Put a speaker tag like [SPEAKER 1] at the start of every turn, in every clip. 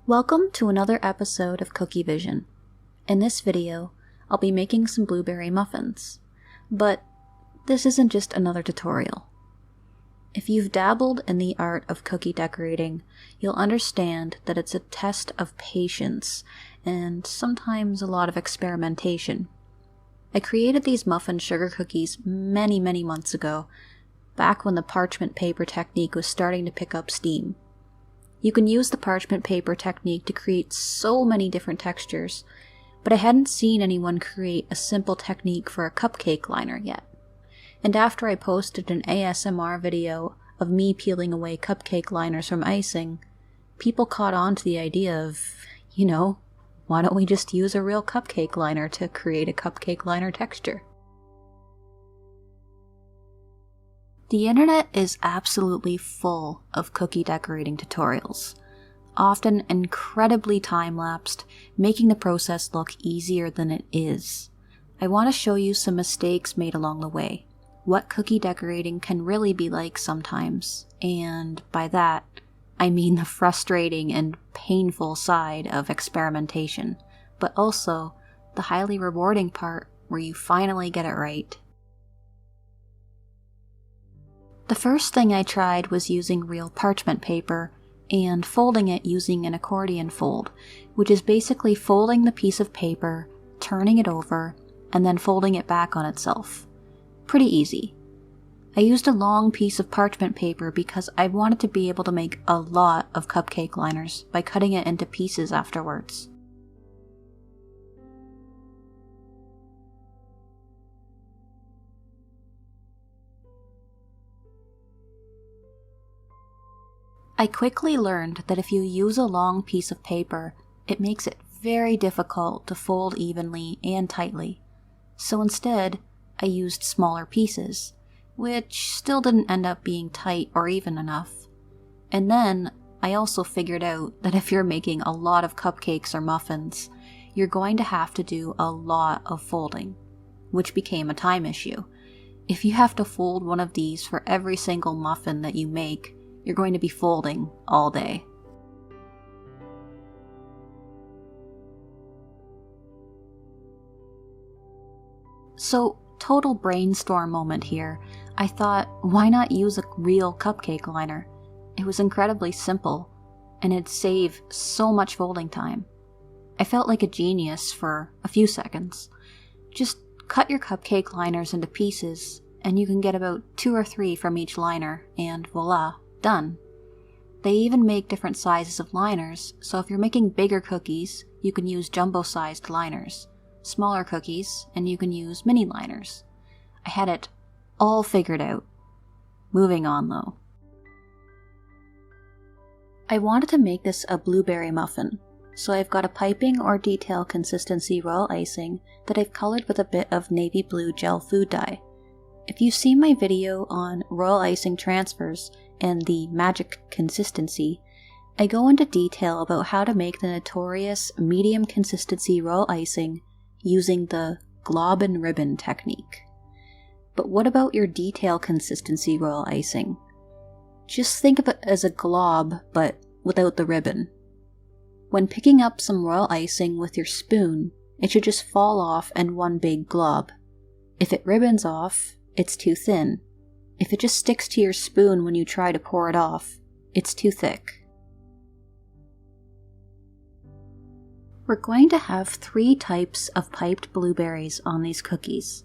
[SPEAKER 1] Welcome to another episode of Cookie Vision. In this video, I'll be making some blueberry muffins. But this isn't just another tutorial. If you've dabbled in the art of cookie decorating, you'll understand that it's a test of patience and sometimes a lot of experimentation. I created these muffin sugar cookies many months ago, back when the parchment paper technique was starting to pick up steam. You can use the parchment paper technique to create so many different textures, but I hadn't seen anyone create a simple technique for a cupcake liner yet. And after I posted an ASMR video of me peeling away cupcake liners from icing, people caught on to the idea of, why don't we just use a real cupcake liner to create a cupcake liner texture? The internet is absolutely full of cookie decorating tutorials, often incredibly time-lapsed, making the process look easier than it is. I want to show you some mistakes made along the way, what cookie decorating can really be like sometimes, and by that, I mean the frustrating and painful side of experimentation, but also the highly rewarding part where you finally get it right. The first thing I tried was using real parchment paper and folding it using an accordion fold, which is basically folding the piece of paper, turning it over, and then folding it back on itself. Pretty easy. I used a long piece of parchment paper because I wanted to be able to make a lot of cupcake liners by cutting it into pieces afterwards. I quickly learned that if you use a long piece of paper, it makes it very difficult to fold evenly and tightly. So instead, I used smaller pieces, which still didn't end up being tight or even enough. And then, I also figured out that if you're making a lot of cupcakes or muffins, you're going to have to do a lot of folding, which became a time issue. If you have to fold one of these for every single muffin that you make, you're going to be folding all day. So, total brainstorm moment here. I thought, why not use a real cupcake liner? It was incredibly simple, and it'd save so much folding time. I felt like a genius for a few seconds. Just cut your cupcake liners into pieces, and you can get about 2 or 3 from each liner, and voila, done. They even make different sizes of liners, so if you're making bigger cookies, you can use jumbo-sized liners. Smaller cookies, and you can use mini liners. I had it all figured out. Moving on though. I wanted to make this a blueberry muffin, so I've got a piping or detail consistency royal icing that I've colored with a bit of navy blue gel food dye. If you've seen my video on royal icing transfers and the magic consistency, I go into detail about how to make the notorious medium consistency royal icing using the glob and ribbon technique. But what about your detail consistency royal icing? Just think of it as a glob, but without the ribbon. When picking up some royal icing with your spoon, it should just fall off in one big glob. If it ribbons off, it's too thin. If it just sticks to your spoon when you try to pour it off, it's too thick. We're going to have 3 types of piped blueberries on these cookies.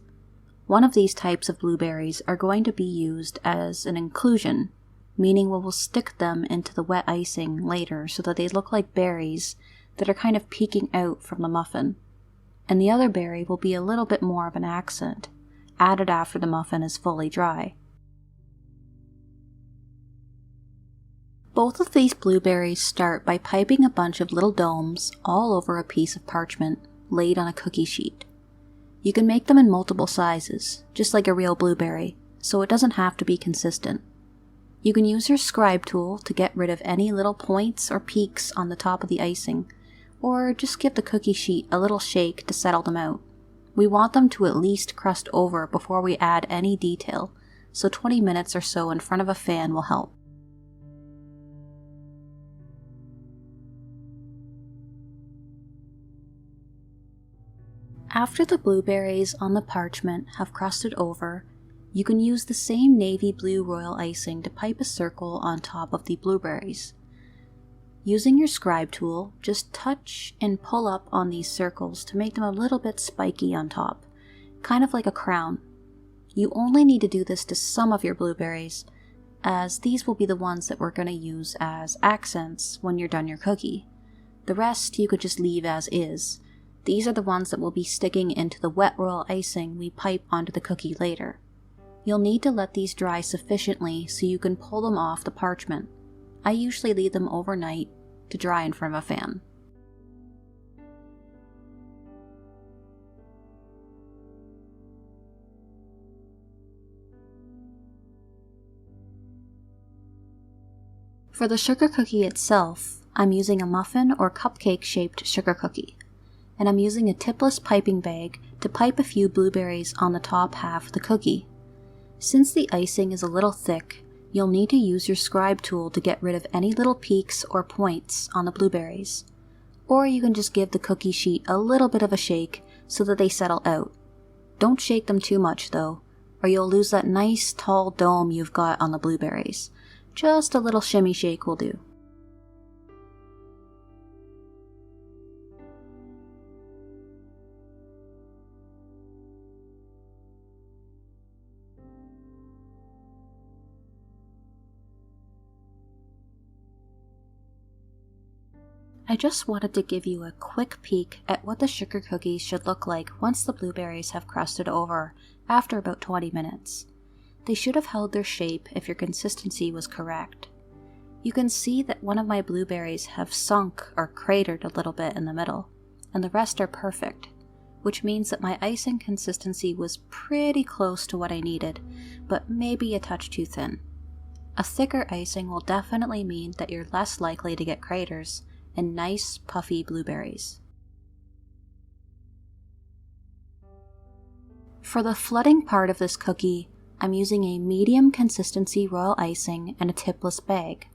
[SPEAKER 1] One of these types of blueberries are going to be used as an inclusion, meaning we will stick them into the wet icing later so that they look like berries that are kind of peeking out from the muffin. And the other berry will be a little bit more of an accent, added after the muffin is fully dry. Both of these blueberries start by piping a bunch of little domes all over a piece of parchment laid on a cookie sheet. You can make them in multiple sizes, just like a real blueberry, so it doesn't have to be consistent. You can use your scribe tool to get rid of any little points or peaks on the top of the icing, or just give the cookie sheet a little shake to settle them out. We want them to at least crust over before we add any detail, so 20 minutes or so in front of a fan will help. After the blueberries on the parchment have crusted over, you can use the same navy blue royal icing to pipe a circle on top of the blueberries. Using your scribe tool, just touch and pull up on these circles to make them a little bit spiky on top, kind of like a crown. You only need to do this to some of your blueberries, as these will be the ones that we're going to use as accents when you're done your cookie. The rest you could just leave as is. These are the ones that will be sticking into the wet royal icing we pipe onto the cookie later. You'll need to let these dry sufficiently so you can pull them off the parchment. I usually leave them overnight to dry in front of a fan. For the sugar cookie itself, I'm using a muffin or cupcake shaped sugar cookie, and I'm using a tipless piping bag to pipe a few blueberries on the top half of the cookie. Since the icing is a little thick, you'll need to use your scribe tool to get rid of any little peaks or points on the blueberries. Or you can just give the cookie sheet a little bit of a shake so that they settle out. Don't shake them too much though, or you'll lose that nice tall dome you've got on the blueberries. Just a little shimmy shake will do. I just wanted to give you a quick peek at what the sugar cookies should look like once the blueberries have crusted over after about 20 minutes. They should have held their shape if your consistency was correct. You can see that one of my blueberries have sunk or cratered a little bit in the middle, and the rest are perfect, which means that my icing consistency was pretty close to what I needed, but maybe a touch too thin. A thicker icing will definitely mean that you're less likely to get craters and nice puffy blueberries. For the flooding part of this cookie, I'm using a medium consistency royal icing and a tipless bag.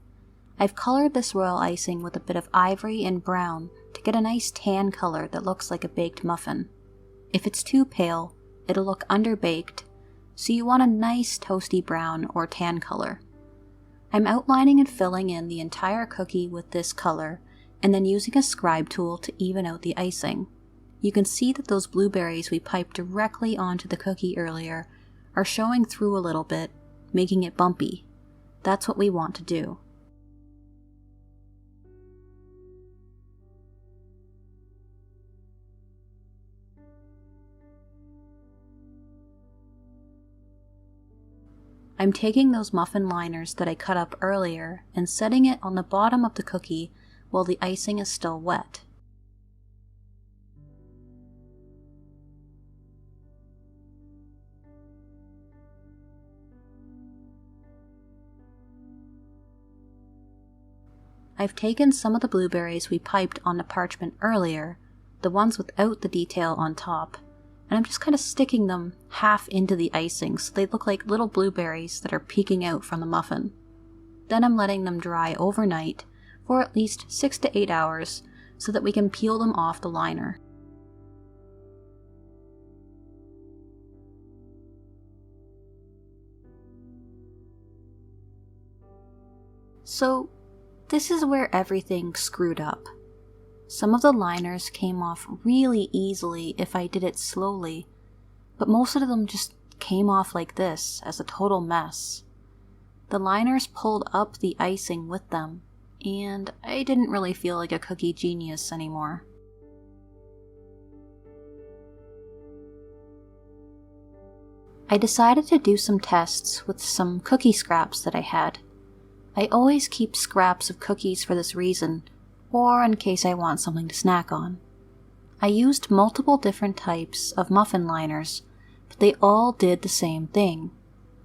[SPEAKER 1] I've colored this royal icing with a bit of ivory and brown to get a nice tan color that looks like a baked muffin. If it's too pale, it'll look underbaked, so you want a nice toasty brown or tan color. I'm outlining and filling in the entire cookie with this color, and then using a scribe tool to even out the icing. You can see that those blueberries we piped directly onto the cookie earlier are showing through a little bit, making it bumpy. That's what we want to do. I'm taking those muffin liners that I cut up earlier and setting it on the bottom of the cookie while the icing is still wet. I've taken some of the blueberries we piped on the parchment earlier, the ones without the detail on top, and I'm just kind of sticking them half into the icing so they look like little blueberries that are peeking out from the muffin. Then I'm letting them dry overnight for at least 6 to 8 hours so that we can peel them off the liner. So, this is where everything screwed up. Some of the liners came off really easily if I did it slowly, but most of them just came off like this as a total mess. The liners pulled up the icing with them, and I didn't really feel like a cookie genius anymore. I decided to do some tests with some cookie scraps that I had. I always keep scraps of cookies for this reason, or in case I want something to snack on. I used multiple different types of muffin liners, but they all did the same thing.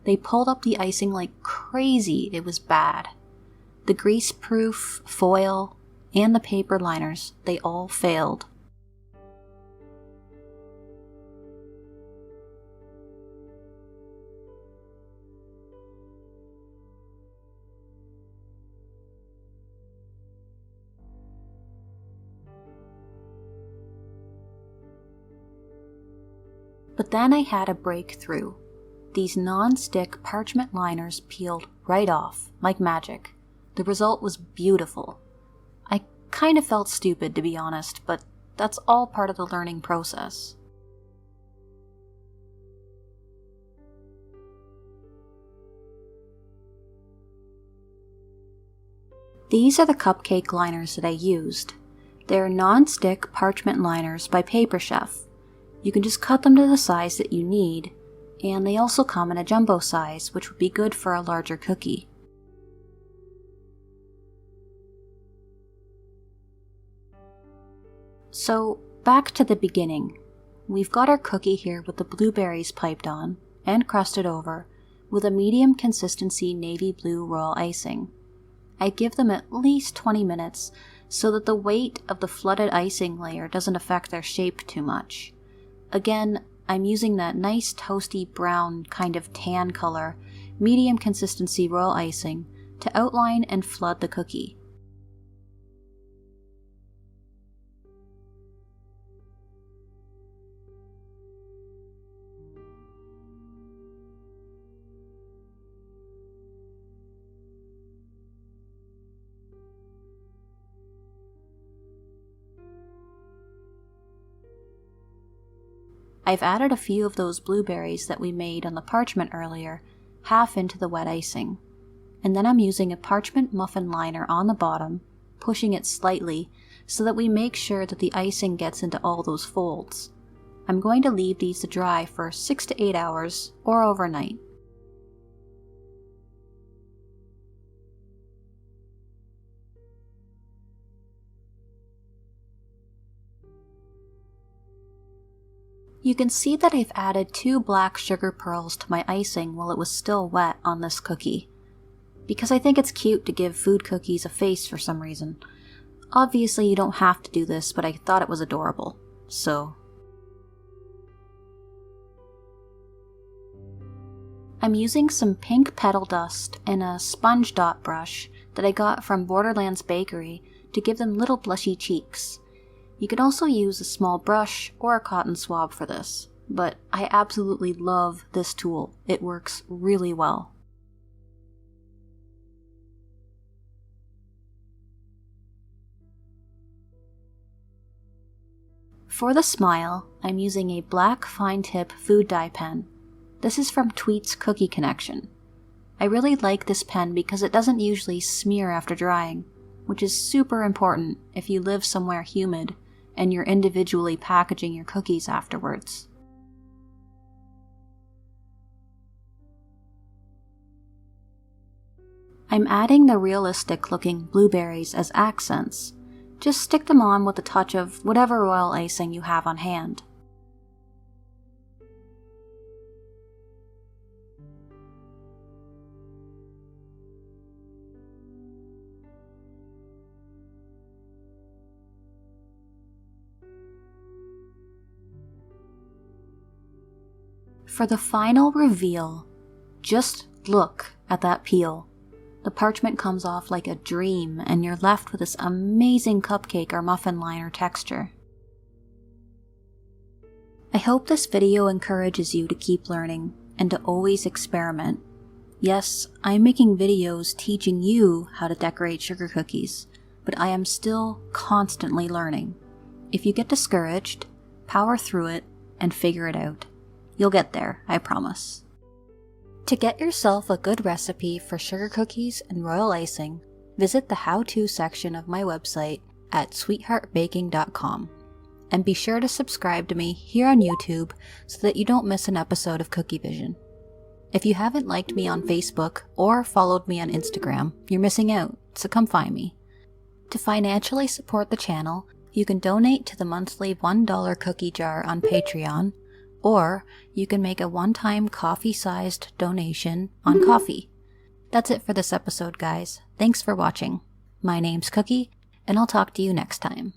[SPEAKER 1] They pulled up the icing like crazy. It was bad. The grease-proof, foil, and the paper liners, they all failed. But then I had a breakthrough. These non-stick parchment liners peeled right off, like magic. The result was beautiful. I kind of felt stupid, to be honest, but that's all part of the learning process. These are the cupcake liners that I used. They're non-stick parchment liners by Paper Chef. You can just cut them to the size that you need, and they also come in a jumbo size, which would be good for a larger cookie. So, back to the beginning. We've got our cookie here with the blueberries piped on and crusted over with a medium consistency navy blue royal icing. I give them at least 20 minutes so that the weight of the flooded icing layer doesn't affect their shape too much. Again, I'm using that nice toasty brown kind of tan color, medium consistency royal icing to outline and flood the cookie. I've added a few of those blueberries that we made on the parchment earlier, half into the wet icing. And then I'm using a parchment muffin liner on the bottom, pushing it slightly so that we make sure that the icing gets into all those folds. I'm going to leave these to dry for 6 to 8 hours or overnight. You can see that I've added 2 black sugar pearls to my icing while it was still wet on this cookie, because I think it's cute to give food cookies a face for some reason. Obviously you don't have to do this, but I thought it was adorable, so. I'm using some pink petal dust and a sponge dot brush that I got from Borderlands Bakery to give them little blushy cheeks. You can also use a small brush or a cotton swab for this, but I absolutely love this tool. It works really well. For the smile, I'm using a black fine tip food dye pen. This is from Tweet's Cookie Connection. I really like this pen because it doesn't usually smear after drying, which is super important if you live somewhere humid and you're individually packaging your cookies afterwards. I'm adding the realistic looking blueberries as accents. Just stick them on with a touch of whatever royal icing you have on hand. For the final reveal, just look at that peel. The parchment comes off like a dream and you're left with this amazing cupcake or muffin liner texture. I hope this video encourages you to keep learning and to always experiment. Yes, I'm making videos teaching you how to decorate sugar cookies, but I am still constantly learning. If you get discouraged, power through it and figure it out. You'll get there, I promise. To get yourself a good recipe for sugar cookies and royal icing, visit the how-to section of my website at sweethartbaking.com. And be sure to subscribe to me here on YouTube so that you don't miss an episode of Cookie Vision. If you haven't liked me on Facebook or followed me on Instagram, you're missing out, so come find me. To financially support the channel, you can donate to the monthly $1 cookie jar on Patreon, or you can make a one-time coffee-sized donation on Ko-fi. That's it for this episode, guys. Thanks for watching. My name's Cookie, and I'll talk to you next time.